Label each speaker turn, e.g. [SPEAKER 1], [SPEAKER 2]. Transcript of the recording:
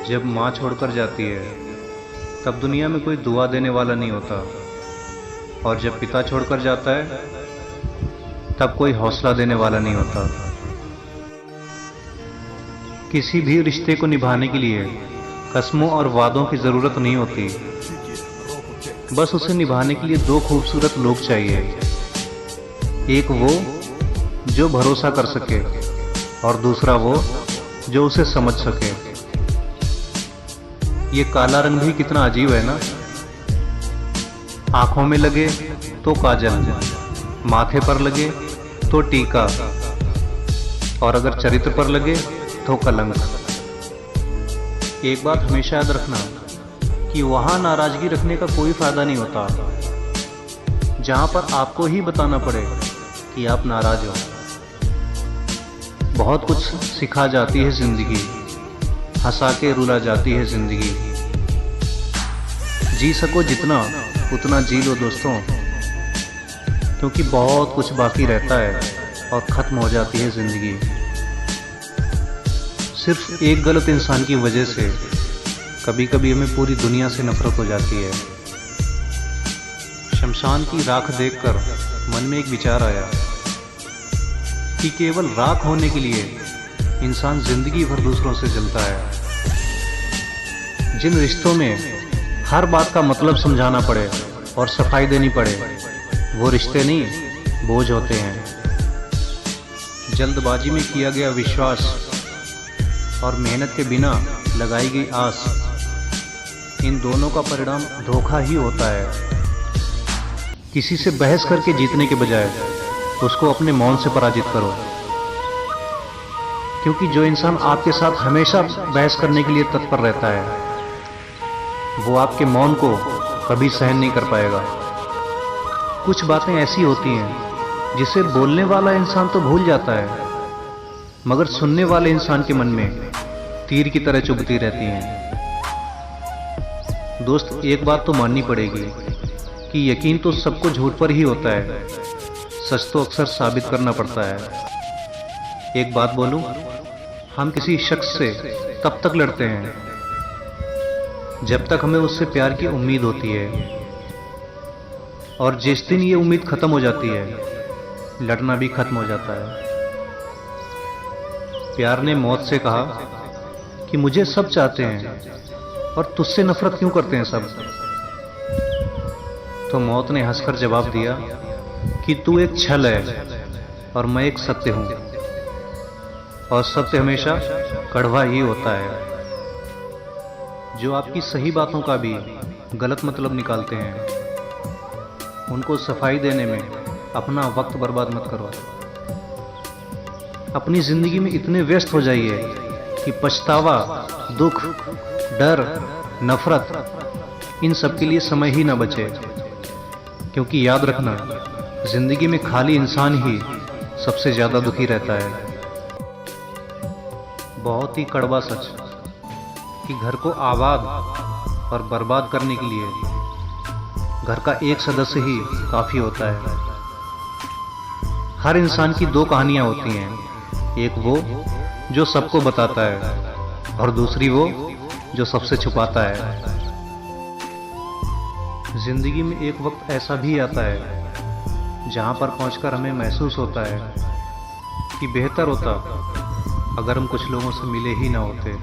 [SPEAKER 1] जब माँ छोड़कर जाती है तब दुनिया में कोई दुआ देने वाला नहीं होता, और जब पिता छोड़कर जाता है तब कोई हौसला देने वाला नहीं होता। किसी भी रिश्ते को निभाने के लिए कसमों और वादों की ज़रूरत नहीं होती, बस उसे निभाने के लिए दो खूबसूरत लोग चाहिए। एक वो जो भरोसा कर सके और दूसरा वो जो उसे समझ सके। ये काला रंग भी कितना अजीब है ना। आंखों में लगे तो काजल, माथे पर लगे तो टीका, और अगर चरित्र पर लगे तो कलंक। एक बात हमेशा याद रखना कि वहां नाराजगी रखने का कोई फायदा नहीं होता जहां पर आपको ही बताना पड़े कि आप नाराज हो। बहुत कुछ सिखा जाती है जिंदगी, हंसा के रुला जाती है जिंदगी। जी सको जितना उतना जी लो दोस्तों, क्योंकि बहुत कुछ बाकी रहता है और ख़त्म हो जाती है ज़िंदगी। सिर्फ एक गलत इंसान की वजह से कभी कभी हमें पूरी दुनिया से नफरत हो जाती है। शमशान की राख देखकर मन में एक विचार आया कि केवल राख होने के लिए इंसान जिंदगी भर दूसरों से जलता है। जिन रिश्तों में हर बात का मतलब समझाना पड़े और सफाई देनी पड़े, वो रिश्ते नहीं, बोझ होते हैं। जल्दबाजी में किया गया विश्वास और मेहनत के बिना लगाई गई आस, इन दोनों का परिणाम धोखा ही होता है। किसी से बहस करके जीतने के बजाय उसको अपने मौन से पराजित करो, क्योंकि जो इंसान आपके साथ हमेशा बहस करने के लिए तत्पर रहता है वो आपके मौन को कभी सहन नहीं कर पाएगा। कुछ बातें ऐसी होती हैं जिसे बोलने वाला इंसान तो भूल जाता है, मगर सुनने वाले इंसान के मन में तीर की तरह चुभती रहती हैं। दोस्त, एक बात तो माननी पड़ेगी कि यकीन तो सबको झूठ पर ही होता है, सच तो अक्सर साबित करना पड़ता है। एक बात बोलूं, हम किसी शख्स से तब तक लड़ते हैं जब तक हमें उससे प्यार की उम्मीद होती है, और जिस दिन ये उम्मीद खत्म हो जाती है, लड़ना भी खत्म हो जाता है। प्यार ने मौत से कहा कि मुझे सब चाहते हैं और तुझसे नफरत क्यों करते हैं सब। तो मौत ने हंसकर जवाब दिया कि तू एक छल है और मैं एक सत्य हूं, और सत्य हमेशा कड़वा ही होता है। जो आपकी सही बातों का भी गलत मतलब निकालते हैं, उनको सफाई देने में अपना वक्त बर्बाद मत करो। अपनी जिंदगी में इतने व्यस्त हो जाइए कि पछतावा, दुख, डर, नफरत, इन सब के लिए समय ही ना बचे। क्योंकि याद रखना, जिंदगी में खाली इंसान ही सबसे ज्यादा दुखी रहता है। बहुत ही कड़वा सच कि घर को आबाद और बर्बाद करने के लिए घर का एक सदस्य ही काफी होता है। हर इंसान की दो कहानियां होती हैं, एक वो जो सबको बताता है और दूसरी वो जो सबसे छुपाता है। जिंदगी में एक वक्त ऐसा भी आता है जहां पर पहुंचकर हमें महसूस होता है कि बेहतर होता अगर हम कुछ लोगों से मिले ही ना होते।